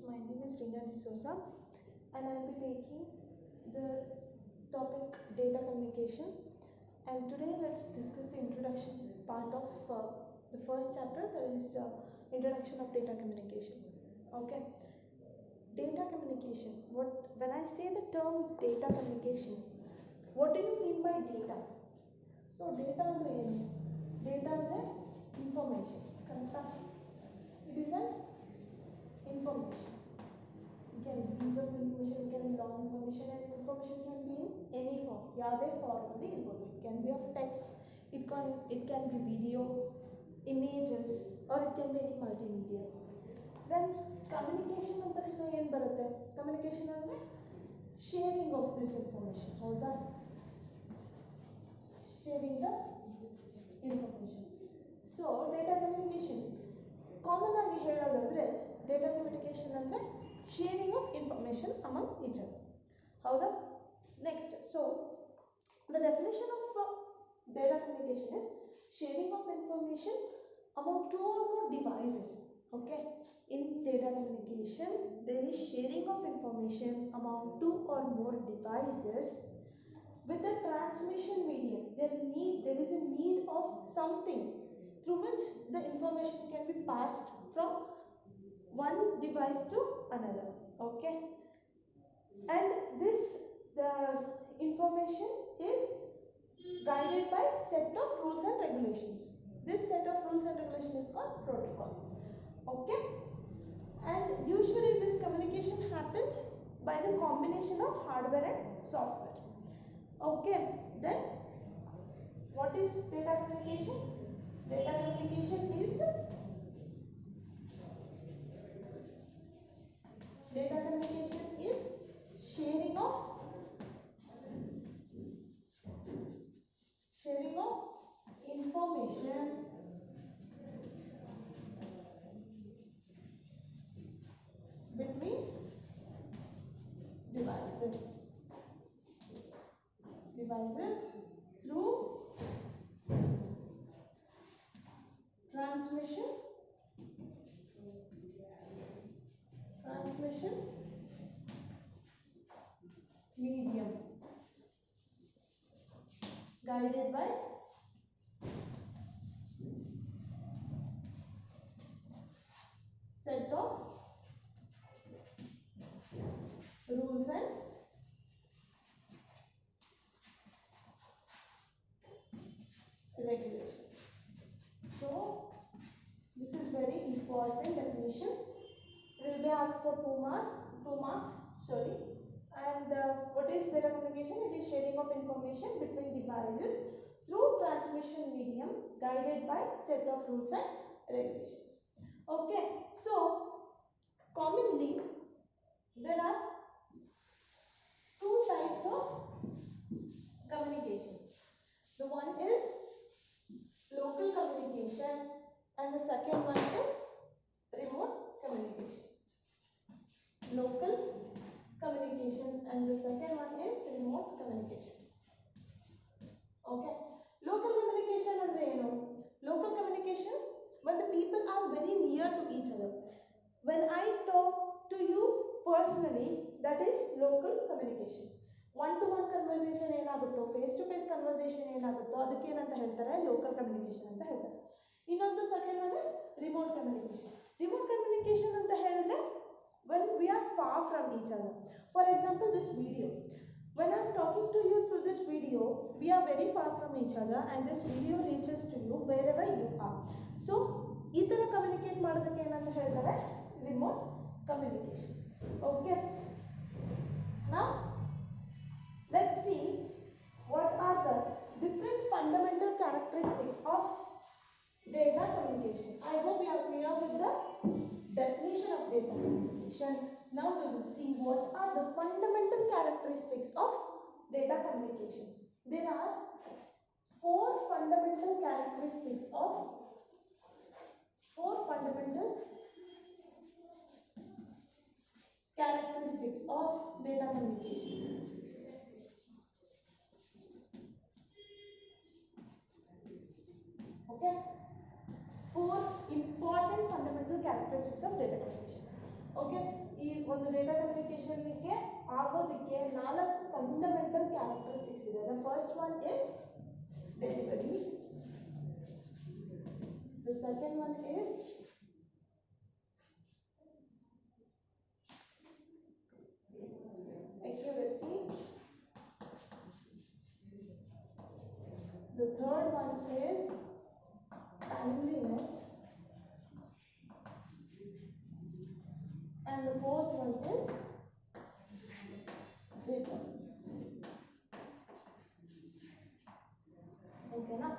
My name is Rina D'Souza and I will be taking the topic data communication, and today let's discuss the introduction part of the first chapter, that is introduction of data communication. Okay, data communication. When I say the term data communication, what do you mean by data? So data andre ಏನು? Data andre information, correct? It is an information. It can be piece of information, it can be long information, and information can be in any form. ಯಾವುದೇ form ಅಲ್ಲಿ ಇರಬಹುದು. It can be of text, it can be video, images, or it can be any multimedia. Then communication ಅಂತ ತಕ್ಷಣ ಏನು ಬರುತ್ತೆ? Communication ಅಂದ್ರೆ sharing of this information. ಹೌದಾ? Sharing the information. So data communication common ಆಗಿ ಹೇಳೋದಾದ್ರೆ ಡೇಟಾ ಕಮ್ಯುನಿಕೇಶನ್ ಅಂದರೆ sharing of information among each other. ಹೌದಾ? Next, so the definition of data communication is sharing of information among two or more devices. Okay, in data communication there is sharing of information among two or more devices with a transmission medium. There is a need of something through which the information can be passed from one device to another. Okay, and this the information is guided by set of rules and regulations. This set of rules and regulations is called protocol. Okay, and usually this communication happens by the combination of hardware and software. Okay, then what is data communication? Data communication is sharing of information between devices through transmission medium guided by set of rules and regulations. So this is very important definition. It will be asked for 2 marks. Sorry. And what is data communication? It is sharing of information between devices through transmission medium guided by set of rules and regulations. Okay, so commonly there are 2 types of communication. The one is local communication and the second one is remote communication. Local communication and the second one is remote communication. Okay, local communication andre eno? Local communication when the people are very near to each other. When I talk to you personally, that is local communication. One to one conversation ಏನಾಗುತ್ತೋ, face to face conversation ಏನಾಗುತ್ತೋ ಅದಕ್ಕೆ ಏನಂತ ಹೇಳ್ತಾರೆ? Local communication ಅಂತ ಹೇಳ್ತಾರೆ. ಇನ್ನೊಂದು second one is remote communication. Remote communication ಅಂತ ಹೇಳಿದ್ರೆ when we are far from each other. For example, this video, when I am talking to you through this video, we are very far from each other and this video reaches to you wherever you are. So ಈ ತರ communicate ಮಾಡೋದಕ್ಕೆ ಏನಂತ ಹೇಳ್ತಾರೆ? Remote communication. Okay, now let's see what are the different fundamental characteristics of data communication. I hope you are clear with the definition of data communication. Now we will see what are the fundamental characteristics of data communication. There are 4 fundamental characteristics of data communication. Okay, 4 important fundamental characteristics of data communication. Okay, ಈ ಒಂದು data ಕಮ್ಯುನಿಕೇಶನ್ಗೆ ಆಗೋದಕ್ಕೆ 4 fundamental characteristics ಇದೆ. The first one is delivery, the second one is accuracy, the third one is timeliness, and the fourth one is jitter. Okay na?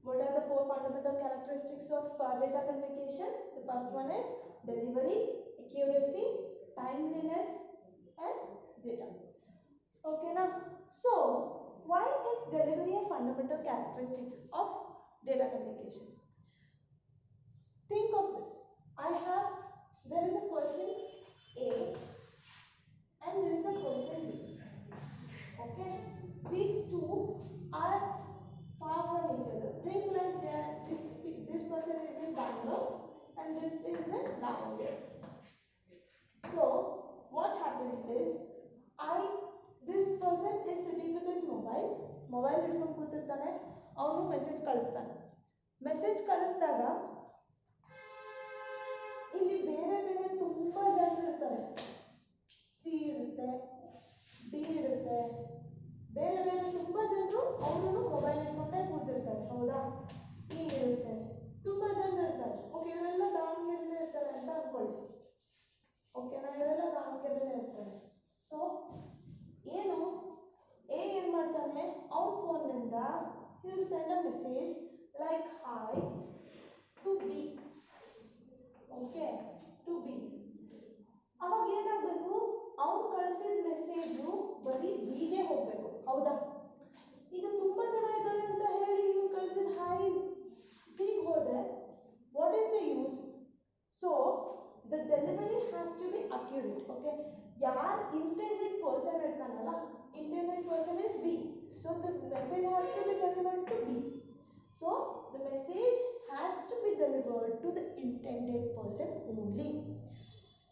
What are the 4 fundamental characteristics of data communication? The first one is delivery, accuracy, timeliness, and jitter. Okay na? So why is delivery a fundamental characteristic of data communication? Think of this. There is a person A and there is a person B. Okay? These two are far from each other. Think like this person is in Bangalore and this is in Davangere. So what happens is this person is sitting with his mobile ಹಿಡ್ಕೊಂಡು ಕೂತಿರ್ತಾನೆ. ಅವನು message ಕಳಿಸ್ತಾನೆ. Message ಕಳಿಸಿದಾಗ ಇಲ್ಲಿ ಬೇರೆ ಬೇರೆ ತುಂಬಾ ಜನರು ಇರ್ತಾರೆ. C ಇರುತ್ತೆ, ಡಿ ಇರುತ್ತೆ, ಬೇರೆ ಬೇರೆ ತುಂಬಾ ಜನರು ಅವನು ಮೊಬೈಲ್ ಹಿಡ್ಕೊಂಡೇ ಕೂತಿರ್ತಾರೆ. ಹೌದಾ? ಇ ಇರುತ್ತೆ, ತುಂಬಾ ಜನ ಇರ್ತಾರೆ. ಓಕೆ, ಇವರೆಲ್ಲ ದಾವಣಗೆರೆಲ್ಲೇ ಇರ್ತಾರೆ ಅಂತ ಅನ್ಕೊಳ್ಳಿ. ಓಕೆನಾ? ಇವರೆಲ್ಲ ದಾವಣಗೆರೆಲ್ಲೇ ಇರ್ತಾರೆ. ಸೊ ಏನು ಏನ್ ಮಾಡ್ತಾನೆ, ಅವನ ಫೋನ್ನಿಂದ he'll send a message like hi to B. Okay, to B. ಅವಾಗ ಏನಾಗಬೇಕು, ಅವನು ಕಳಿಸಿದ ಮೆಸೇಜು ಬರೀ ಬಿಗೆ ಹೋಗ್ಬೇಕು. ಹೌದಾ? ಈಗ ತುಂಬಾ ಜನ ಇದ್ದಾರೆ ಅಂತ ಹೇಳಿ ಇವ್ನು ಕಳಿಸಿದ ಹಾಯ್ ಸಿಗೆ ಹೋದ್ರೆ what is the use? So the delivery has to be accurate. Okay, ಯಾರು ಇಂಟೆಂಡೆಡ್ ಪರ್ಸನ್ ಇರ್ತಾನಲ್ಲ, intended person is B, so the message has to be delivered to B. So the message has to be delivered to the intended person only.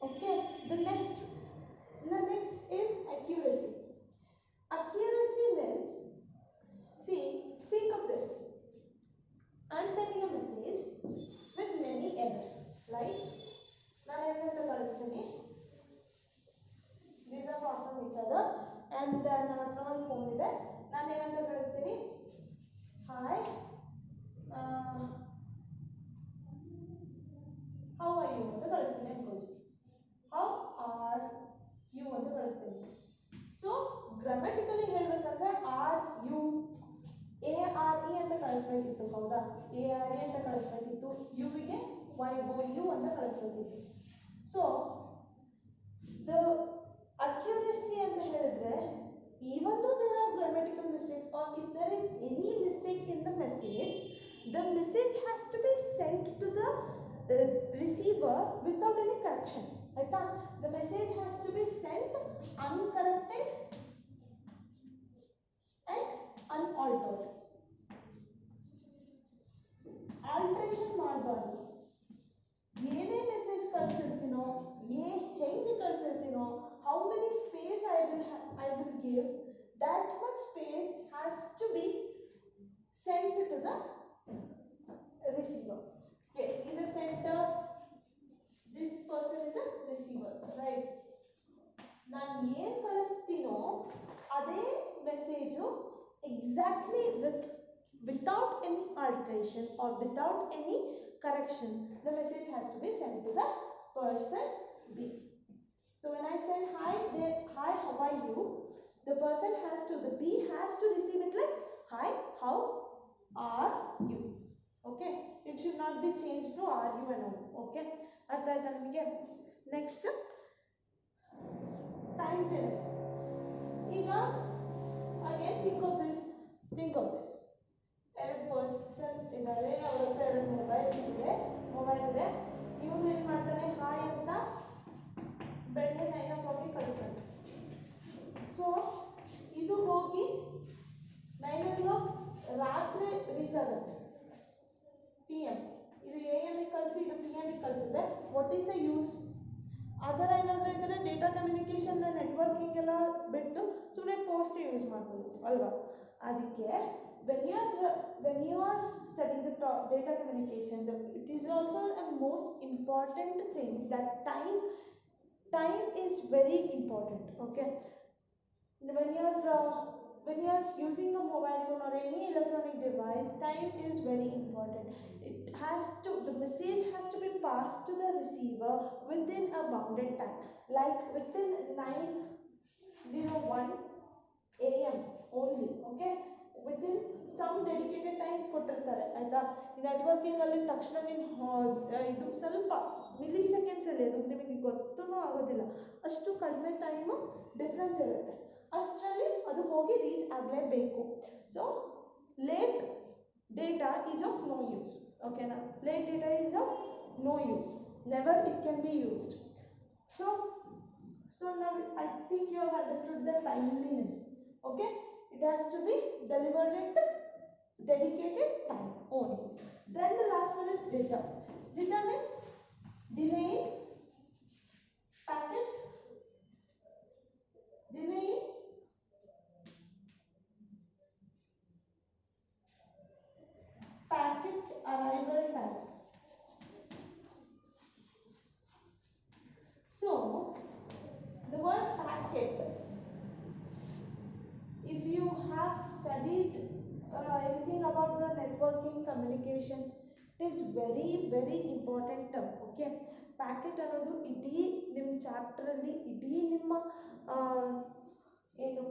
Okay, the next is accuracy. Accuracy means, see, think of this. I'm sending a message with many errors. Like ನಾನು ಏನಂತ ಕಳಿಸ್ತೀನಿ, these are not from each other. And ನನ್ನ ಹತ್ರ ಒಂದು phone ಇದೆ. ನಾನು ಏನಂತ ಕಳಿಸ್ತೀನಿ, ಹಾಯ್ ಹೌ ಆರ್ ಯು ಅಂತ ಕಳಿಸ್ತೀನಿ ಅನ್ಕೊಳ್ಳಿ. ಹೌ ಆರ್ ಯು ಅಂತ ಕಳಿಸ್ತೀನಿ. ಸೊ ಗ್ರಾಮ್ಯಾಟಿಕಲಿ ಹೇಳ್ಬೇಕಂದ್ರೆ are you A R E ಅಂತ ಕಳಿಸ್ಬೇಕಿತ್ತು. ಹೌದಾ? ಎ ಆರ್ ಇ ಅಂತ ಕಳಿಸ್ಬೇಕಿತ್ತು. ಯುವಿಗೆ ವೈ ಓ ಯು ಅಂತ ಕಳಿಸ್ಬೇಕಿತ್ತು. ಸೊ ದ accuracy ಅಂತ ಹೇಳಿದ್ರೆ, even though there are grammatical mistakes or if there is any mistake in the message has to be sent to the receiver without any correction. ಆಯ್ತಾ? The message has to be sent uncorrected and unaltered. Alteration ಮಾಡಬಾರ್ದು. ಏನೇ message ಕಳಿಸಿರ್ತೀನೋ, ಹೆಂಗೆ ಕಳಿಸಿರ್ತೀನೋ, how many space I will give, that much space has to be sent to the receiver. Okay, is a sender, this person is a receiver, right? ನಾನು ಏನು ಕಳಿಸ್ತೀನೋ ಅದೇ message exactly without any alteration or without any correction, the message has to be sent to the person B. So when I send hi, how are you? The person the B has to receive it like hi, how are you? Okay, it should not be changed to are you and all. Okay, artha aita namage. Next, timeliness. Iga again think of this. ಎರಡು person ಇದ್ದಾರೆ, ಅವ್ರ ಹತ್ರ ಎರಡು mobile ಇದೆ. ಇವನು ಏನು ಮಾಡ್ತಾನೆ, hi ಅಂತ ಬೆಳಗ್ಗೆ 9 o'clock ಕಳಿಸ್ತಾನೆ. ಸೊ ಇದು ಹೋಗಿ 9 o'clock ರಾತ್ರಿ ರೀಚ್ ಆಗುತ್ತೆ, PM. ಇದು AM ಕಳಿಸಿ ಇದು PM ಕಳಿಸಿದ್ರೆ ವಾಟ್ ಈಸ್ ದ ಯೂಸ್? ಅದರ ಏನಾದರೂ ಇದ್ದರೆ ಡೇಟಾ ಕಮ್ಯುನಿಕೇಷನ್ ನೆಟ್ವರ್ಕಿಂಗ್ ಎಲ್ಲ ಬಿಟ್ಟು ಸುಮ್ಮನೆ ಪೋಸ್ಟ್ ಯೂಸ್ ಮಾಡ್ಬೋದು ಅಲ್ವಾ. ಅದಕ್ಕೆ when you are studying the data communication, it is also a most important thing that time is very important. Okay, when you are using a mobile phone or any electronic device, time is very important. The message has to be passed to the receiver within a bounded time, like within 9:01 a.m. only. Okay, within some dedicated time ಕೊಟ್ಟಿರ್ತಾರೆ ಆಯ್ತಾ. ಈ networking ಅಲ್ಲಿ ತಕ್ಷಣ ಇದು ಸ್ವಲ್ಪ milli seconds ಅಲ್ಲಿ, ಅದು ನಿಮಗೆ ಗೊತ್ತೂ ಆಗೋದಿಲ್ಲ, ಅಷ್ಟು ಕಡಿಮೆ ಟೈಮು ಡಿಫ್ರೆನ್ಸ್ ಇರುತ್ತೆ. ಅಷ್ಟರಲ್ಲಿ ಅದು ಹೋಗಿ ರೀಚ್ ಆಗಲೇಬೇಕು. So late data is of no use. ಓಕೆನಾ, late data is of no use, never it can be used. So now I think you have understood the timeliness. Okay, it has to be delivered at dedicated time only. Then the last one is jitter. Jitter means delaying packet, delaying packet arrival time. So the word packet, if you have studied anything about the networking communication, it is very very important term. Okay, packet ಅನ್ನೋದು ಇಡೀ ನಿಮ್ಮ chapter ಅಲ್ಲಿ, ಇಡೀ ನಿಮ್ಮ ಏನು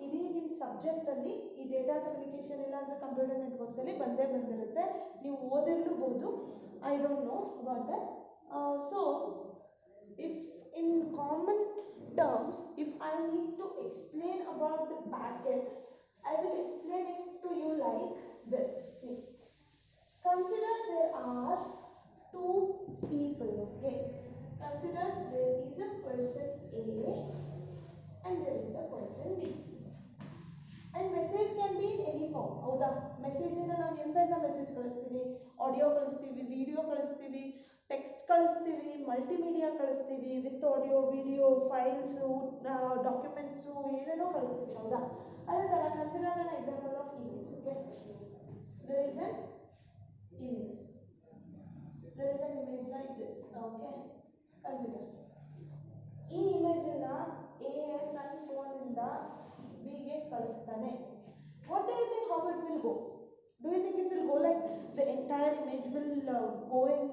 ಇಡೀ ನಿಮ್ಮ subject ಅಲ್ಲಿ ಈ ಡೇಟಾ ಕಮ್ಯುನಿಕೇಷನ್ ಇಲ್ಲಾಂದ್ರೆ ಕಂಪ್ಯೂಟರ್ ನೆಟ್ವರ್ಕ್ಸ್ ಅಲ್ಲಿ ಬಂದೇ ಬಂದಿರುತ್ತೆ. ನೀವು ಓದಿರಬಹುದು, I don't know about that. So if in common terms, if I need to explain about the packet, I will explain it to you like this. See, consider there are two people. Okay, consider there is a person A and there is a person B, and message can be in any form. ಹೌದಾ, message ಇಂದ ನಾವು ಎಂತೆಂಥ message ಕಳಿಸ್ತೀವಿ, audio ಕಳಿಸ್ತೀವಿ, video ಕಳಿಸ್ತೀವಿ, text ಕಳಿಸ್ತೀವಿ, multimedia ಕಳಿಸ್ತೀವಿ, with audio, video, files, documents, ಏನೇನೋ ಕಳಿಸ್ತೀವಿ. ಹೌದಾ, ಅದೇ ಥರ consider an example of image. Okay, there is an image, there is an image like this. Okay, consider ಈ ಇಮೇಜನ್ನ ಎ ನನ್ನ ಫೋನಿಂದ ಬಿಗೆ ಕಳಿಸ್ತಾನೆ. What do you think how it will go? Do you think it will go like the entire image will go in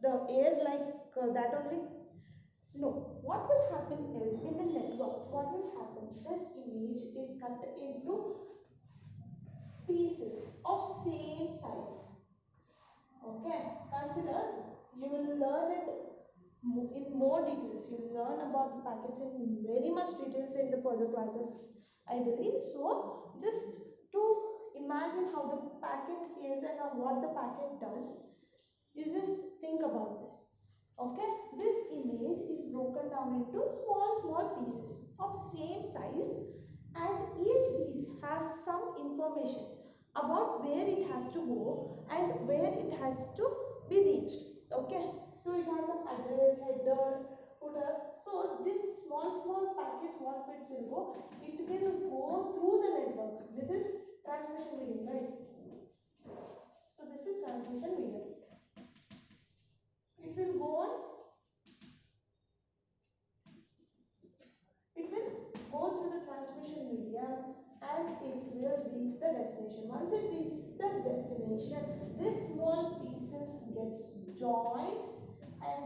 the air like that only? No. What will happen is, in the network, what will happen? This image is cut into pieces of same size. Okay, consider, you will learn it in more details. You will learn about the packets in very much details in the further classes, I believe. So just to imagine how the packet is and what the packet does, you just think about this. Okay, this image is broken down into small pieces of same size, and each piece has some information about where it has to go and where it has to be reached. Okay, so it has some address, header, footer. So this small packets, what it will go, it will go through the network. This is transmission medium, right? So this is transmission medium. It will go on, it will go through the transmission medium and it will reach the destination. Once it reaches the destination, this small pieces gets joined and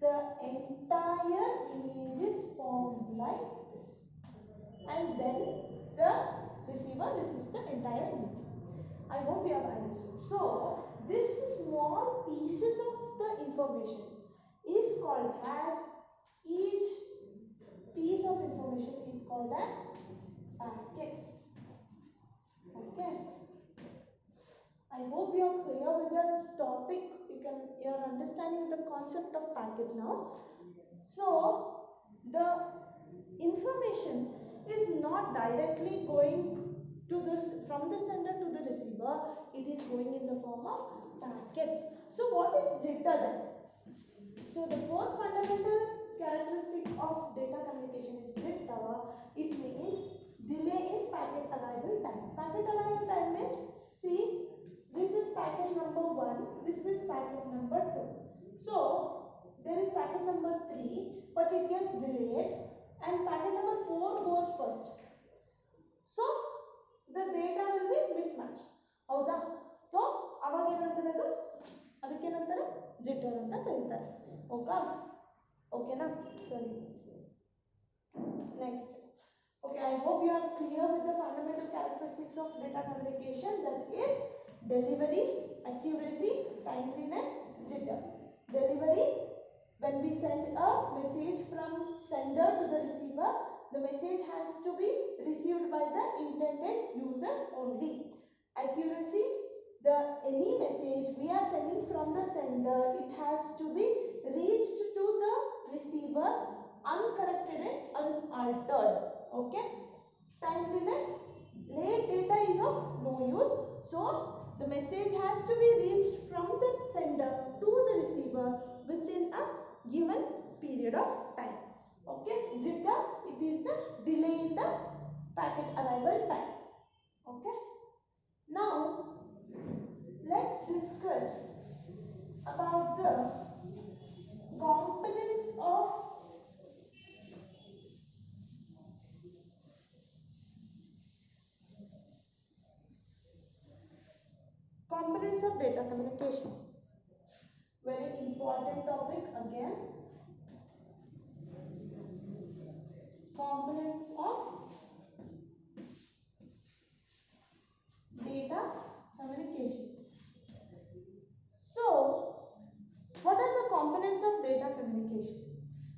the entire image is formed like this, and then the receiver receives the entire image. I hope you have understood. So this small pieces of the information is called as, each piece of information is called as packets. Okay, I hope you are clear with the topic. You are understanding the concept of packet now. So the information is not directly going to this from the sender to the receiver. It is going in the form of packets. So what is jitter then? So the fourth fundamental characteristic of data communication is jitter. It means delay in packet arrival time. Packet arrival time means, see, this is packet number 1, this is packet number 2. So there is packet number 3, but it gets delayed, and packet number 4 goes first. So the data will be mismatched. ಹೌದಾ? So ಅವಾಗ ಏನಂತಾರೆ, ಅದು ಅದಕ್ಕೇನಂತಾರೆ jitter ಅಂತ ಕರೀತಾರೆ. ಓಕೆನಾ? ಸರಿ, next. Okay, I hope you are clear with the fundamental characteristics of data communication, that is delivery, accuracy, timeliness, jitter. Delivery, when we send a message from sender to the receiver, the message has to be received by the intended users only. Accuracy, any message we are sending from the sender, it has to be reached to the receiver uncorrected and unaltered. Okay. Timeliness, late data is of no use, so the message has to be reached from the sender to the receiver within a given period of time. Okay. Jitter, it is the delay in the packet arrival time. Okay. Now let's discuss about the components of data communication. Very important topic again. Components of data communication. So what are the components of data communication?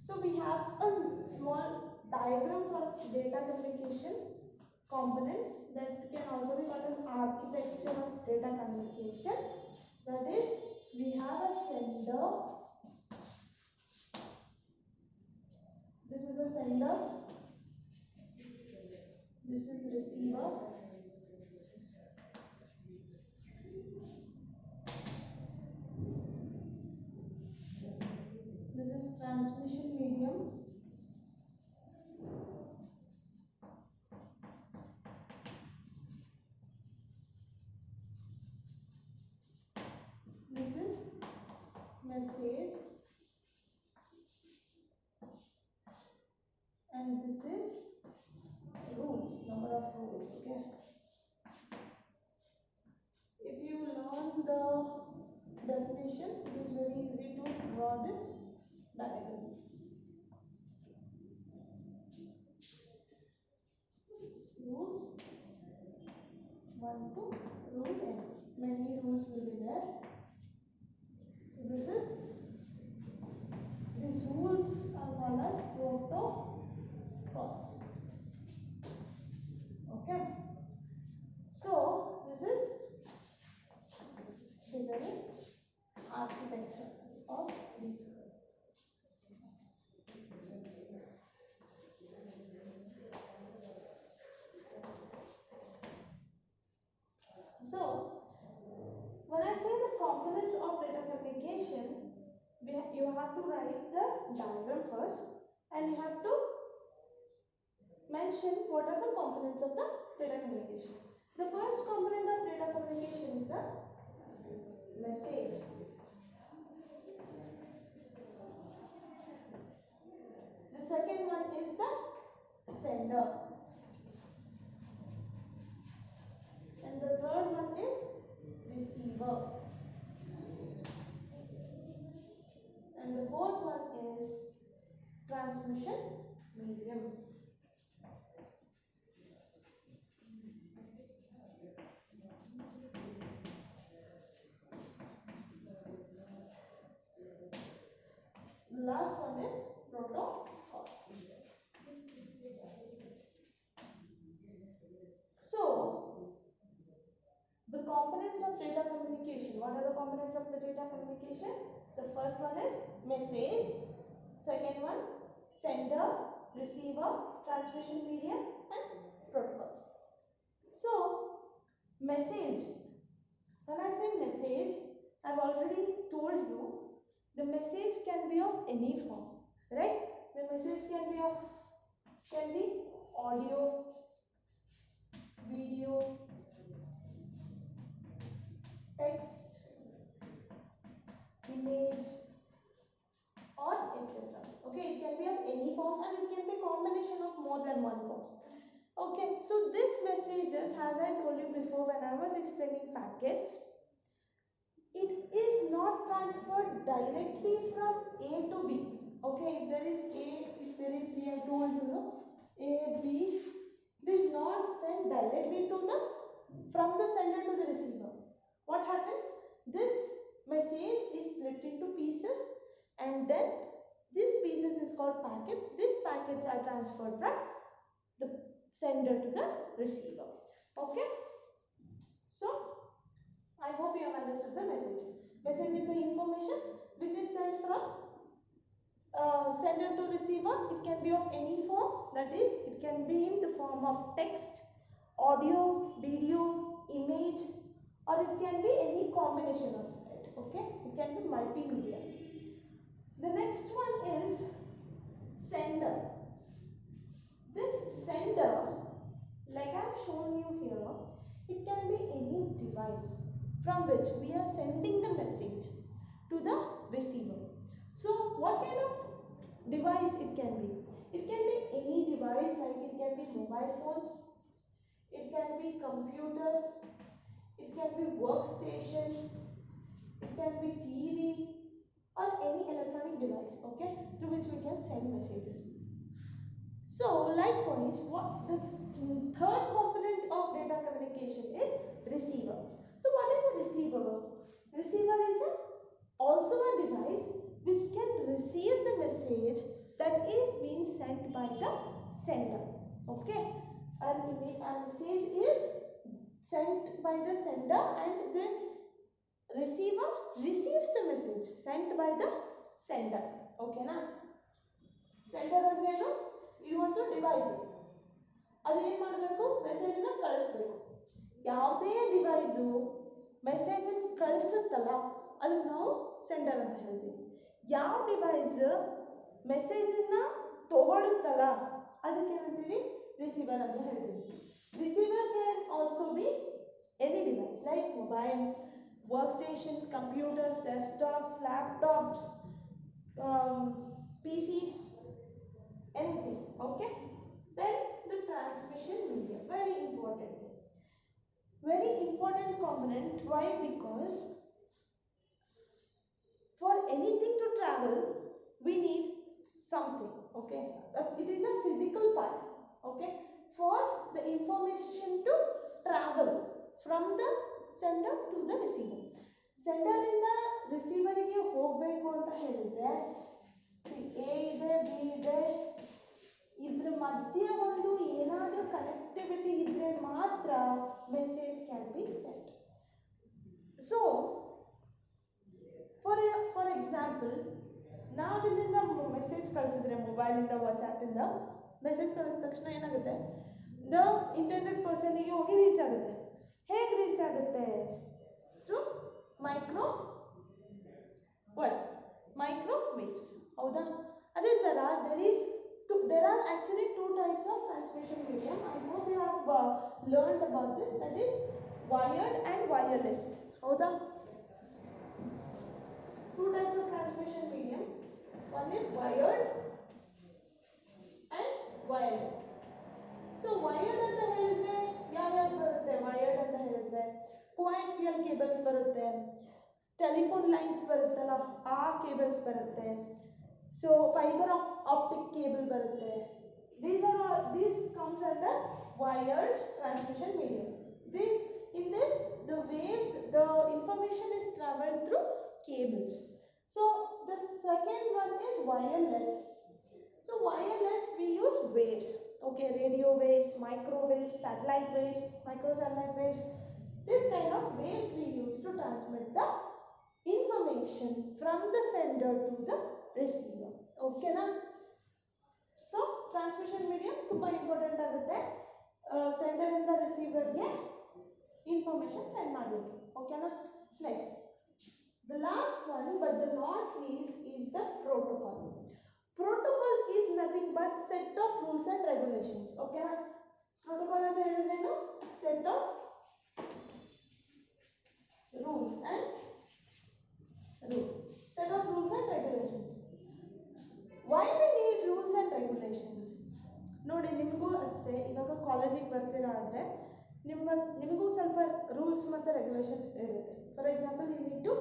So we have a small diagram for data communication components, that can also be called as architecture of data communication. That is, we have a sender, this is a sender, this is receiver, this is transmission medium, this is message, and this is rules, number of rules. Okay, if you learn the definition, it is very easy to draw this diagram. Rule 1 to rule n. Many rules will be there. So these rules are called as protocols. Okay. So this is architecture of this. So when I say the components of data communication, you have to write the diagram first, and you have to mention what are the components of the data communication. The first component of data communication is the message. The second one is the sender, and the third one is receiver, and the fourth one is transmission medium. The last one is protocol. So the components of data communication. What are the components of the data communication? The first one is message, second one sender, receiver, transmission medium, and protocols. So message, when I say message, I've already told you the message can be of any form, right? message can be audio, video, text, image, or etc. Okay, it can be of any form and it can be a combination of more than one forms. Okay, so this messages, as I told you before when I was explaining packets, it is not transferred directly from A to B. Okay, if there is A, if there is B, I told you, no, A, B, it is not sent directly to the from the sender to the receiver. What happens? This message is split into pieces and then these pieces is called packets. These packets are transferred from the sender to the receiver. Okay, so I hope you have understood the message. Message is the information which is sent from sender to receiver. It can be of any form, that is, it can be in the form of text, audio, video, image, or it can be any combination of it. Okay, it can be multimedia. The next one is sender. This sender, like I have shown you here, it can be any device from which we are sending the message to the receiver. So what kind of device it can be? It can be any device, like it can be mobile phones, it can be computers, it can be workstation, it can be TV, or any electronic device, okay, through which we can send messages. So likewise, what the third component of data communication is receiver. So what is a receiver? Receiver is also a device which can receive the message that is being sent by the sender. Okay, a message is sent by the sender and the receiver receives the message sent by the sender. Okay na? Sender andrenu ಈ ಒಂದು device ಅದು ಏನು ಮಾಡಬೇಕು, message ನ ಕಳಿಸಬೇಕು. ಯಾವುದೇ device message ಕಳಿಸುತ್ತಲ್ಲ ಅದಕ್ಕೆ ನಾವು ಸೆಂಡರ್ ಅಂತ ಹೇಳ್ತೀವಿ. ಯಾವ ಡಿವೈಸ್ ಮೆಸೇಜ್ ನ ತಗೊಳ್ಳುತ್ತಲ್ಲ ಅದಕ್ಕೆ ಏನಂತೀವಿ, ರಿಸೀವರ್ ಅಂತ ಹೇಳ್ತೀವಿ. Receiver can also be any device like mobile, workstations, computers, desktops, laptops, PCs, anything. Okay, then the transmission medium, very important thing, very important component. Why? Because for anything to travel we need something. Okay, it is a physical part. Okay, for the information to travel from the sender to the receiver. Sender ಇಂದ ರಿಸೀವರಿಗೆ ಹೋಗಬೇಕು ಅಂತ ಹೇಳಿದ್ರೆ A ಇದೆ, B ಇದೆ, ಇದ್ರ ಮಧ್ಯೆ ಒಂದು ಏನಾದರೂ ಕನೆಕ್ಟಿವಿಟಿ ಇದ್ರೆ ಮಾತ್ರ message can be sent. So for example, ನಾವಿಲ್ಲಿಂದ ಮೆಸೇಜ್ ಕಳಿಸಿದ್ರೆ ಮೊಬೈಲಿಂದ ವಾಟ್ಸ್ಆ್ಯಪಿಂದ ಮೆಸೇಜ್ ಕಳಿಸಿದ ತಕ್ಷಣ ಏನಾಗುತ್ತೆ, ದ ಇಂಟರ್ನೆಟ್ ಪರ್ಸನಿಗೆ ಹೋಗಿ ರೀಚ್ ಆಗುತ್ತೆ. ಹೇಗೆ ರೀಚ್ ಆಗುತ್ತೆ? Through microwaves. ಹೌದಾ? ಅದೇ ಥರ there are actually two types of transmission medium. I hope you have learned about this, that is wired and wireless. ಹೌದಾ? Two types of transmission medium. One is wired and wireless. So wired ಅಂತ ಹೇಳಿದ್ರೆ ಯಾವ್ಯಾವ ಬರುತ್ತೆ? wired ಅಂತ ಹೇಳಿದ್ರೆ coaxial cables ಬರುತ್ತೆ, telephone lines ಬರುತ್ತಲ್ಲ ಆ ಕೇಬಲ್ಸ್ ಬರುತ್ತೆ, ಸೊ ಫೈಬರ್ ಆಪ್ಟಿಕ್ ಕೇಬಲ್ ಬರುತ್ತೆ. These comes under wired transmission medium. In this the waves, the information is traveled through cables. So the second one is wireless. So wireless we use waves. Okay, radio waves, microwaves, satellite waves, microsatellite waves. This kind of waves we use to transmit the information from the sender to the receiver. Okay na? So transmission medium ತುಂಬಾ important ಆಗುತ್ತೆ. Sender ಇಂದ ರಿಸೀವರ್ಗೆ information send ಮಾಡಲಿಕ್ಕೆ. ಓಕೆನಾ? Next, the last one but the not least is the protocol. Protocol is nothing but set of rules and regulations. Okay, protocol ಅಂತ ಹೇಳಿದ್ರೇನು? Set of rules and set of rules and regulations. Why we need rules and regulations? ನೋಡಿ, ನಿಮಗೂ ಅಷ್ಟೇ, ಇವಾಗ ಕಾಲೇಜಿಗೆ ಬರ್ತೀರಾ ಅಂದರೆ ನಿಮಗೂ ಸ್ವಲ್ಪ ರೂಲ್ಸ್ ಮತ್ತು ರೆಗ್ಯುಲೇಷನ್ ಇರುತ್ತೆ. For example, you need to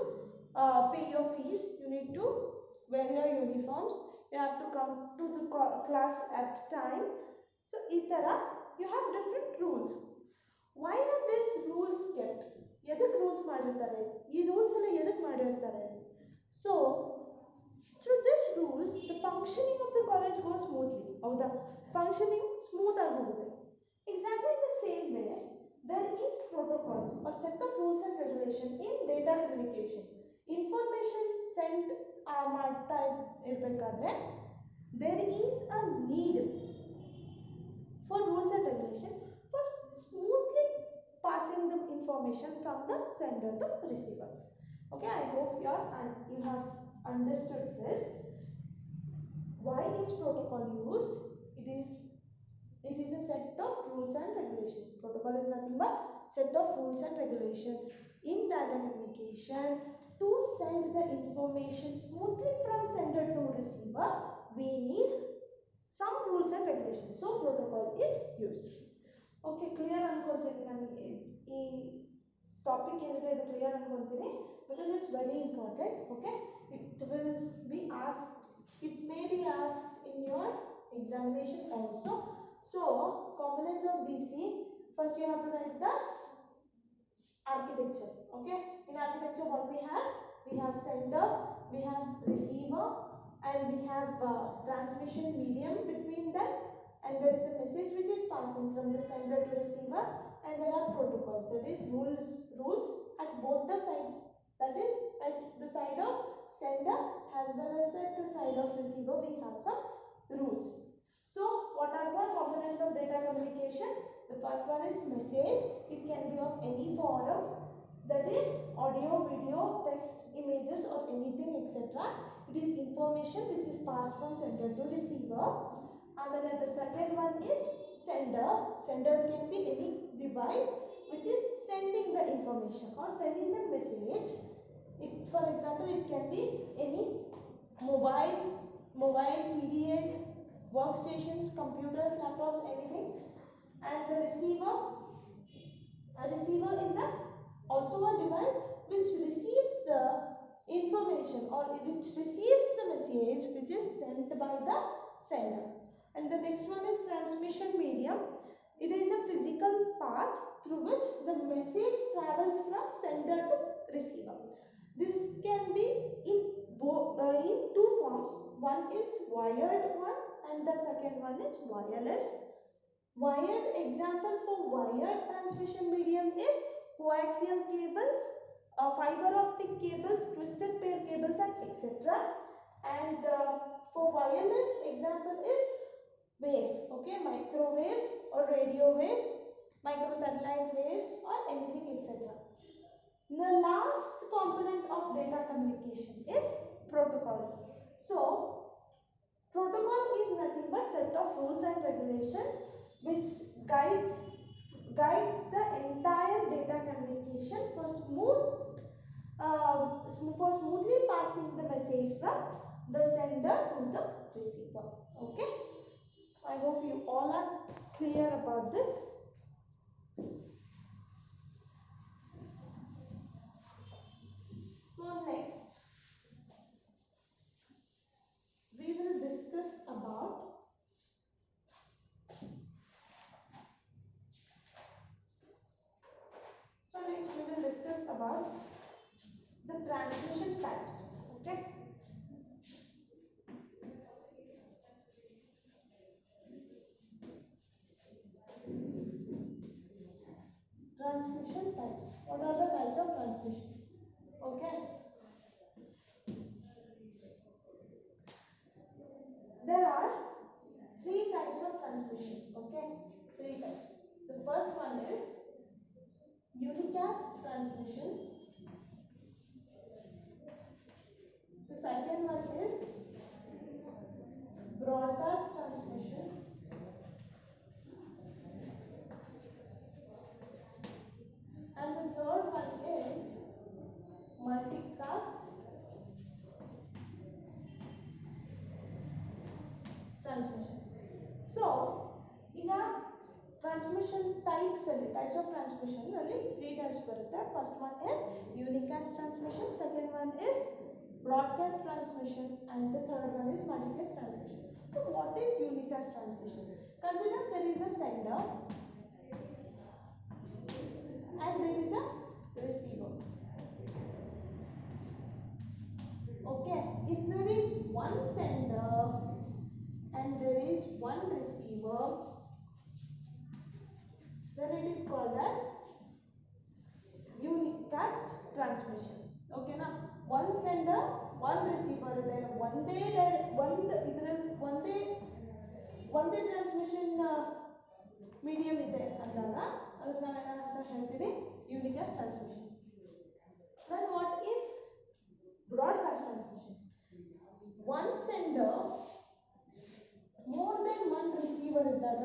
pay your fees, you need to wear your uniforms, you have to come to the class at time. So ಈ ಥರ you have different rules. Why are these rules kept? ಎದಕ್ಕೆ rules ಮಾಡಿರ್ತಾರೆ? ಈ rules ಎಲ್ಲ ಎದಕ್ಕೆ ಮಾಡಿರ್ತಾರೆ? So through these rules the functioning of the college goes smoothly. ಹೌದಾ? Functioning smooth ಆಗಿ ಹೋಗುತ್ತೆ. Exactly the same way there is protocols or set of rules and regulation in data communication. Information sent ಮಾಡ್ತಾ ಇರಬೇಕಾದ್ರೆ there is a need for rules and regulation for smoothly passing the information from the sender to receiver. Okay, I hope you have understood this. Why is protocol used? It is a set of rules and regulation. Protocol is nothing but set of rules and regulation in data communication to send the information smoothly from sender to receiver. We need some rules and regulations. So protocol is used. Okay, clear ಅನ್ಕೊಂತೀನಿ. ನನಗೆ ಈ topic ಏನಿದೆ ಇದು clear ಅನ್ಕೊಂತೀನಿ, because it's very important. Okay, it will be asked, it may be asked in your examination also. So components of DC, first you have to write the architecture. Okay, in architecture what we have sender, we have receiver, and we have transmission medium between them, and there is a message which is passing from the sender to receiver, and there are protocols, that is rules at both the sides, that is at the side of sender as well as at the side of receiver we have some rules. So what are the components of data communication? The first one is message. It can be of any form, that is audio, video, text, images or anything etc. It is information which is passed from sender to receiver. And then the second one is sender. Sender can be any device which is sending the information or sending the message. For example, it can be any mobile PDAs, workstations, computers, laptops, anything. And the receiver is also a device which receives the information or which receives the message which is sent by the sender. And the next one is transmission medium. It is a physical path through which the message travels from sender to receiver. This can be in two forms. One is wired one and the second one is wireless. Wired examples for wired transmission medium is coaxial cables, fiber optic cables, twisted pair cables and etc. And for wireless example is waves, okay, microwaves or radio waves, microsatellite waves or anything etc. The last component of data communication is protocols. So protocol is nothing but set of rules and regulations which guides the entire data communication for smoothly passing the message from the sender to the receiver. Okay, I hope you all are clear about this. So next we will discuss about the transmission types. Okay, transmission types. What are the types of transmission? Okay, there are three types of transmission. Okay, three types. The first one is unicast transmission. The second one is broadcast transmission, and the third one is multicast transmission. So in a transmission types of transmission only three types ಬರುತ್ತೆ. First one is unicast transmission, second one is broadcast transmission, and the third one is multicast transmission. So what is unicast transmission? Consider there is a sender and there is a receiver. Okay, if there is one sender and there is one receiver, then it is called as unicast transmission. Okay na, one sender one receiver ಇದೆ, ಒಂದೇ transmission medium ಇದೆ ಅಂದಾಗ ಅದಕ್ಕೆ ನಾವೇನಂತ ಹೇಳ್ತೀವಿ, unicast transmission. Then what is broadcast transmission? One sender more than one receiver ಇದ್ದಾಗ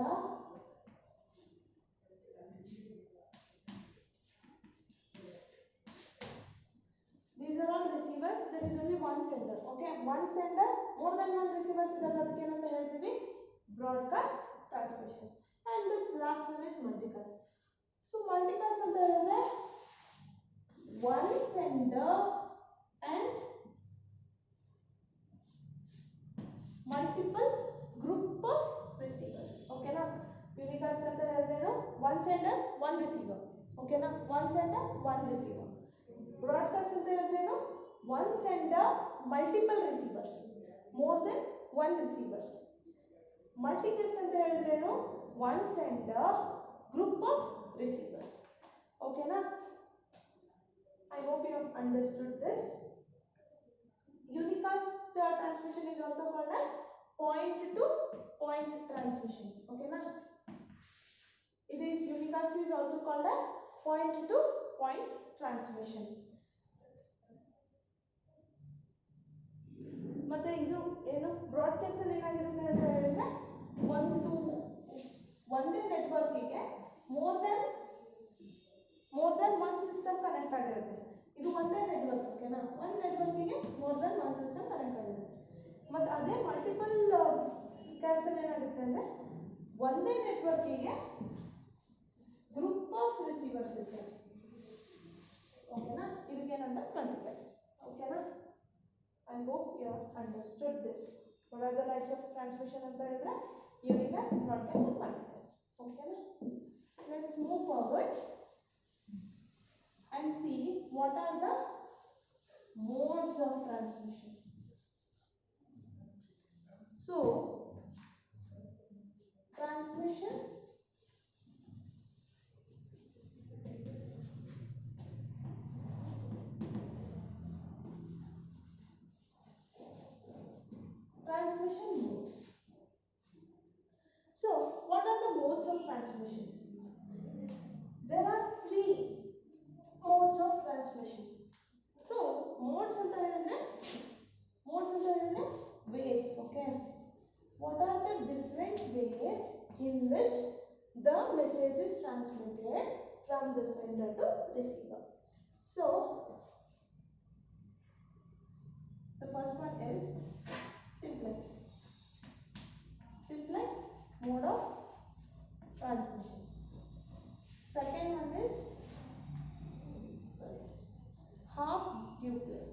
these are all receivers, there is only one sender. Okay, one sender more than one receivers ಇದ್ದಾಗ ಅದಕ್ಕೆ ಏನಂತ ಹೇಳ್ತೀವಿ, broadcast transmission. And the last one is multicast. So multicast ಅಂತ ಹೇಳಿದ್ರೆ one sender and multiple group of receivers. Okay na, unicast ಅಂತ ಹೇಳಿದ್ರೆ one sender one receiver. Okay na, one sender one receiver. Broadcast ಅಂತ ಹೇಳಿದ್ರೆ one sender multiple receivers, more than one receivers. Multicast ಅಂತ ಹೇಳಿದ್ರೆ one sender group of receivers. Okay na, I hope you have understood this. Unicast transmission is also called as point to point transmission. Okay na, it is unicast is also called as point to point transmission. ಮತ್ತೆ ಇದು ಏನು broadcast ಅಲ್ಲಿ ಏನಾಗಿರುತ್ತೆ ಅಂತ ಹೇಳಿದ್ರೆ ಒಂದೇ ನೆಟ್ವರ್ಕಿಗೆ more than one system connect ಆಗಿರುತ್ತೆ. ಇದು ಒಂದೇ ನೆಟ್ವರ್ಕ್. ಓಕೆನಾ, ಒಂದು ನೆಟ್ವರ್ಕಿಗೆ more than one system connect ಆಗಿರುತ್ತೆ. ಮತ್ತು ಅದೇ ಮಲ್ಟಿಪಲ್ ಕ್ಯಾಸ್ಟ್ ಅಲ್ಲಿ ಏನಾಗುತ್ತೆ ಅಂದರೆ ಒಂದೇ ನೆಟ್ವರ್ಕಿಗೆ ಗ್ರೂಪ್ ಆಫ್ ರಿಸೀವರ್ಸ್ ಇರ್ತಾರೆ. ಓಕೆನಾ, ಇದಕ್ಕೇನಂತ ಮಲ್ಟಿಪ್ಲೆಕ್ಸ್. ಓಕೆನಾ, I hope you have understood this. What are the types of transmission ಅಂತ ಹೇಳಿದ್ರೆ unicast, broadcast and multicast. Okay na? Let's move forward and see what are the modes of transmission. So transmission modes. So what are the modes of transmission? There are three modes of transmission. So modes anta helidre ways. Okay, what are the different ways in which the message is transmitted from the sender to receiver? So the first one is simplex mode of transmission. Second one is half duplex.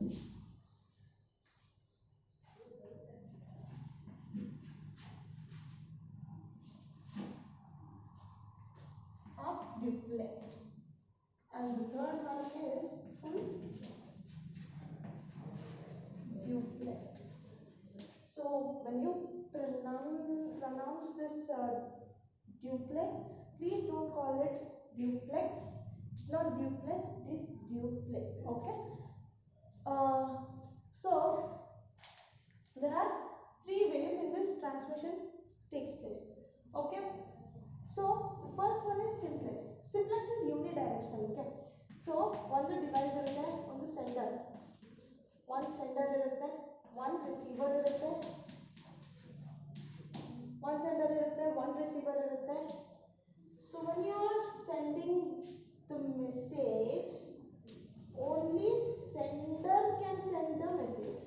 And the third one is full duplex. So when you pronounce this duplex, please don't call it duplex. It's not duplex, it is duplex. Okay. So there are three ways in which transmission takes place. Okay. So the first one is simplex. Simplex is unidirectional. Okay. So one device irutte, one sender. One sender irutte, one receiver irutte. Receiver ಇರುತ್ತೆ. So when you are sending the message, only sender can send the message.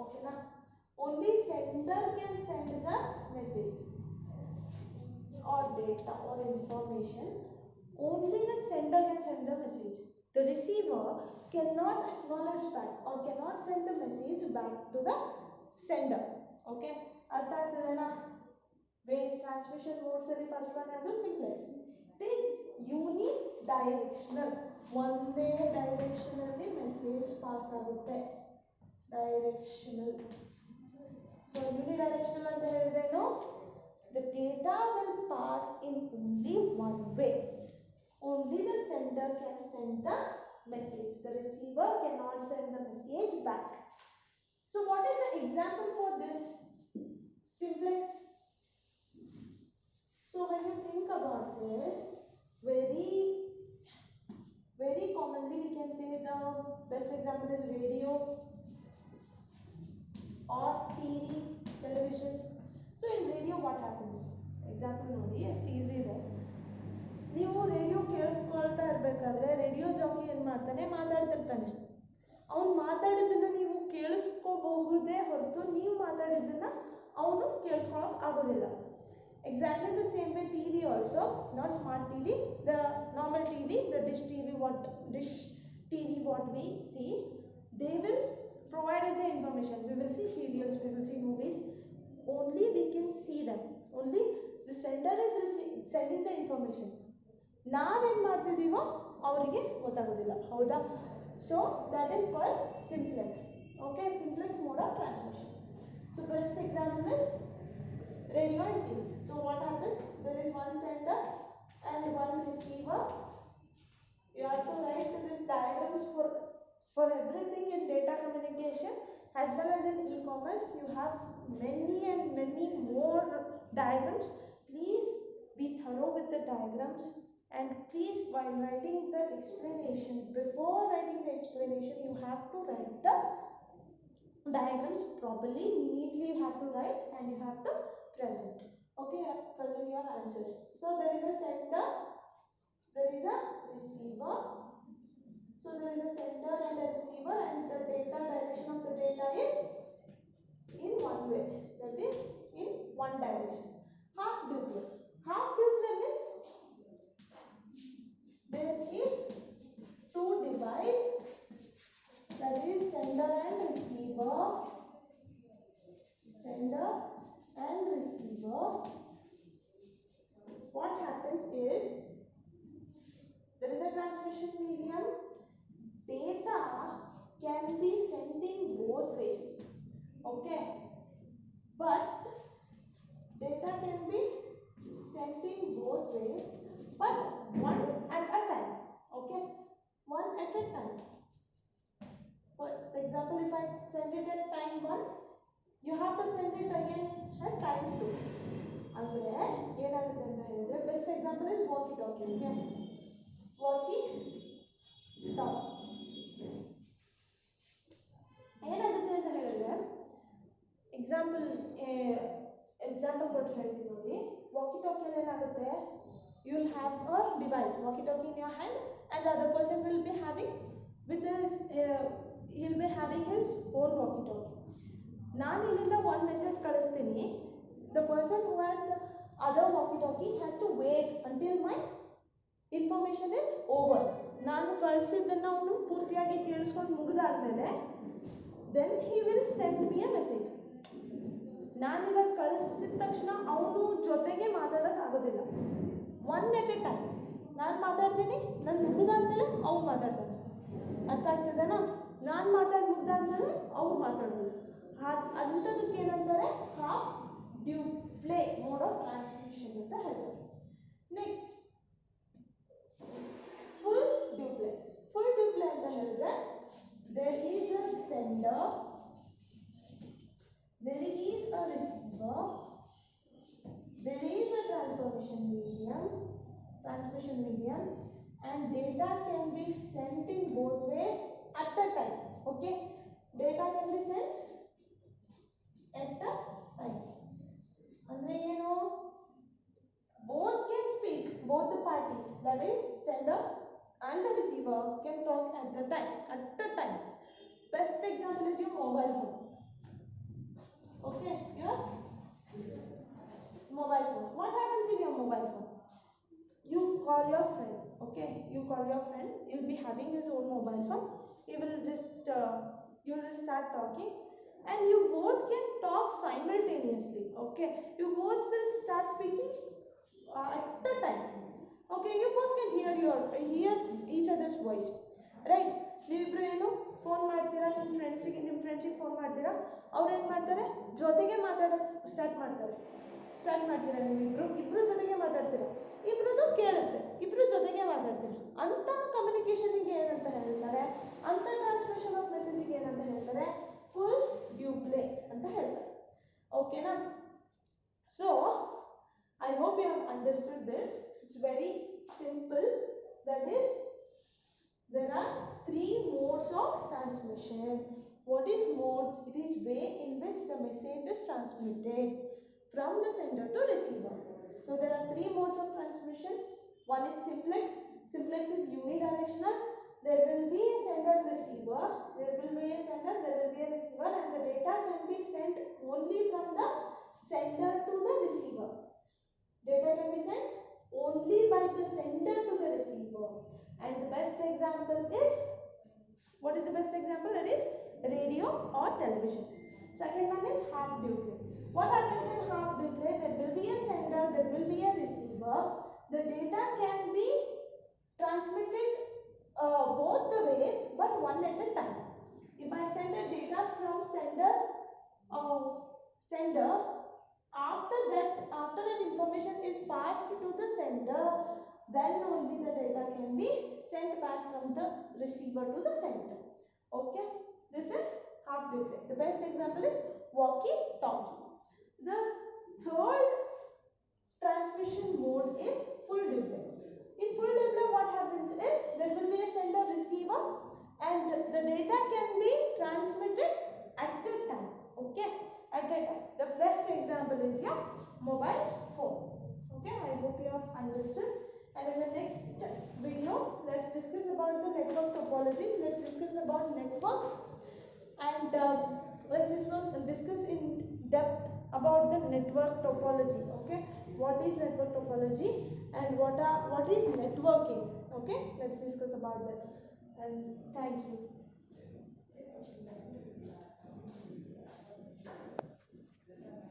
Okay na? Only sender can send the message or data or information. Only the sender can send the message. The receiver cannot acknowledge back or cannot send the message back to the sender. Okay? Artha agtadena? Waves transmission modes alli first one adu simplex. It is unidirectional. ಒಂದೇ direction ಅಲ್ಲಿ message pass ಆಗುತ್ತೆ. Directional. So ಯೂನಿಡೈರೆಕ್ಷನಲ್ ಅಂತ ಹೇಳಿದ್ರೇನು? The data will pass in only one way. Only the sender can send the message. The receiver cannot send the message back. So what is the example for this simplex? So when you think about this, very commonly we can say the best example is radio or TV, television. So in radio what happens? Example ನೋಡಿ ಎಷ್ಟು easy ಇದೆ. ನೀವು radio ಕೇಳಿಸ್ಕೊಳ್ತಾ ಇರಬೇಕಾದ್ರೆ radio Jackie ಏನು ಮಾಡ್ತಾನೆ, ಮಾತಾಡ್ತಿರ್ತಾನೆ. ಅವನು ಮಾತಾಡಿದ್ದನ್ನು ನೀವು ಕೇಳಿಸ್ಕೋಬಹುದೇ ಹೊರತು ನೀವು ಮಾತಾಡಿದ್ದನ್ನು ಅವನು ಕೇಳಿಸ್ಕೊಳ್ಳೋಕೆ ಆಗೋದಿಲ್ಲ. Exactly the same way TV also, not smart TV, the normal TV, the dish TV what we see, they will provide us the information. We will see serials, we will see movies, only we can see them. Only the sender is sending the information. ನಾವೇನು ಮಾಡ್ತಿದ್ದೀವೋ ಅವರಿಗೆ ಗೊತ್ತಾಗೋದಿಲ್ಲ, ಹೌದಾ? So that is called simplex. Okay, simplex mode of transmission. So best example is radio and TV. So what happens? There is one sender and one receiver. You have to write these diagrams for everything in data communication as well as in e-commerce. You have many and many more diagrams. Please be thorough with the diagrams, and please while writing the explanation, before writing the explanation, you have to write the diagrams properly. Neatly you have to write and you have to present. Okay, present your answers. So there is a sender, there is a receiver. So there is a sender and a receiver, and the data direction of the data is in one way, that is in one direction. Half Doppler. Half Doppler means there is two devices, that is sender and receiver. Sender and receiver. What happens is there is a transmission medium. Data can be sent in both ways. Okay, but data can be sent in both ways, but one at a time. Okay, one at a time. For example, if I send it at time 1, you have to send it again at time 2. ಅಂದರೆ ಏನಾಗುತ್ತೆ ಅಂತ ಹೇಳಿದ್ರೆ, best example is walkie talkie. Okay, walkie talk ಏನಾಗುತ್ತೆ ಅಂತ ಹೇಳಿದ್ರೆ, example ಕೊಟ್ಟು ಹೇಳ್ತೀನಿ ನೋಡಿ. ವಾಕಿ ಟಾಕಿಯಲ್ಲಿ ಏನಾಗುತ್ತೆ, you will have a device, walkie talkie in your hand, and the other person will be having with his he'll be having his own walkie talkie. ನಾನು ಇಲ್ಲಿಂದ ಒಂದು ಮೆಸೇಜ್ ಕಳಿಸ್ತೀನಿ. The person who has the other walkie talkie has to wait until my information is over. ನಾನು ಕಳಿಸಿದ್ದನ್ನು ಅವನು ಪೂರ್ತಿಯಾಗಿ ಕೇಳಿಸ್ಕೊಂಡು ಮುಗಿದಾದ್ಮೇಲೆ then he will send me a message. ನಾನು ಇವಾಗ ಕಳಿಸಿದ ತಕ್ಷಣ ಅವನು ಜೊತೆಗೆ ಮಾತಾಡೋಕೆ ಆಗೋದಿಲ್ಲ. ಒನ್ ಎಟ್ ಎ ಟೈಮ್ ನಾನು ಮಾತಾಡ್ತೀನಿ, ನಾನು ಮುಗಿದಾದ್ಮೇಲೆ ಅವ್ನು ಮಾತಾಡ್ತಾನೆ. ಅರ್ಥ ಆಗ್ತದೇನಾ? ನಾನು ಮುಗ್ದಾದ್ಮೇಲೆ ಅವ್ರು ಮಾತಾಡೋದು. ಅಂಥದಕ್ಕೆ ಏನಂತಾರೆ, ಹಾಫ್ ಡ್ಯೂಪ್ಲೆ ಮೋಡ್ ಆಫ್ ಟ್ರಾನ್ಸ್ಮಿಷನ್ ಅಂತ ಹೇಳ್ತಾರೆ. Next full ಡ್ಯೂಪ್ಲೆ. ಫುಲ್ ಡ್ಯೂಪ್ಲೆ ಅಂತ ಹೇಳಿದ್ರೆ, there is a sender, there is a receiver, there is a transmission medium, and data can be sent in both ways at a time. Okay, data can be sent at a time. ಅಂದ್ರೆ that is sender and the receiver can talk at the time. Best example is your mobile phone. Okay, your mobile phone. What happens in your mobile phone? You call your friend. Okay, you call your friend. You'll be having his own mobile phone. He will just you will start talking, and you both can talk simultaneously. Okay, you both will start speaking at the time. Okay, you both can hear each other's voice, right? ನೀವಿಬ್ರು ಏನು phone ಮಾಡ್ತೀರಾ, ನಿಮ್ಮ ಫ್ರೆಂಡ್ಸಿಗೆ phone ಮಾಡ್ತೀರಾ, ಅವ್ರು ಏನು ಮಾಡ್ತಾರೆ, ಜೊತೆಗೆ ಮಾತಾಡೋಕ್ಕೆ ಸ್ಟಾರ್ಟ್ ಮಾಡ್ತೀರಾ. ಇಬ್ರು ಜೊತೆಗೆ ಮಾತಾಡ್ತೀರಾ, ಇಬ್ರದ್ದು ಕೇಳುತ್ತೆ, ಇಬ್ರು ಜೊತೆಗೆ ಮಾತಾಡ್ತೀರಾ. ಅಂತ ಕಮ್ಯುನಿಕೇಶನ್ಗೆ ಏನಂತ ಹೇಳ್ತಾರೆ, ಅಂತ ಟ್ರಾನ್ಸ್ಮಿಷನ್ ಆಫ್ ಮೆಸೇಜಿಗೆ ಏನಂತ ಹೇಳ್ತಾರೆ, ಫುಲ್ ಡ್ಯೂಪ್ಲೆ ಅಂತ ಹೇಳ್ತಾರೆ. ಓಕೆನಾ? So I hope you have understood this. It's very simple. That is, there are 3 modes of transmission. What is modes? It is way in which the message is transmitted from the sender to receiver. So there are 3 modes of transmission. One is simplex. Simplex is unidirectional. There will be a sender receiver. There will be a sender, there will be a receiver, and the data can be sent only from the sender to the receiver. Data can be sent only by the sender to the receiver. And the best example is, what is the best example? It is radio or television. Second one is half duplex. What happens in half duplex? There will be a sender, there will be a receiver. The data can be transmitted both the ways, but one at a time. If I send a data from sender, after that information is passed to the sender, then only the data can be sent back from the receiver to the sender. Okay, this is half duplex. The best example is walkie-talkie. The third transmission mode is full duplex. In full duplex, what happens is there will be a sender receiver, and the data can be transmitted at the time. Okay, at that time. The best example is your mobile phone. Okay, I hope you have understood. And in the next video, let's discuss about the network topologies. Let's discuss about networks, and let's discuss in depth about the network topology. Okay, what is network topology and what is networking? Okay, let's discuss about that. And thank you.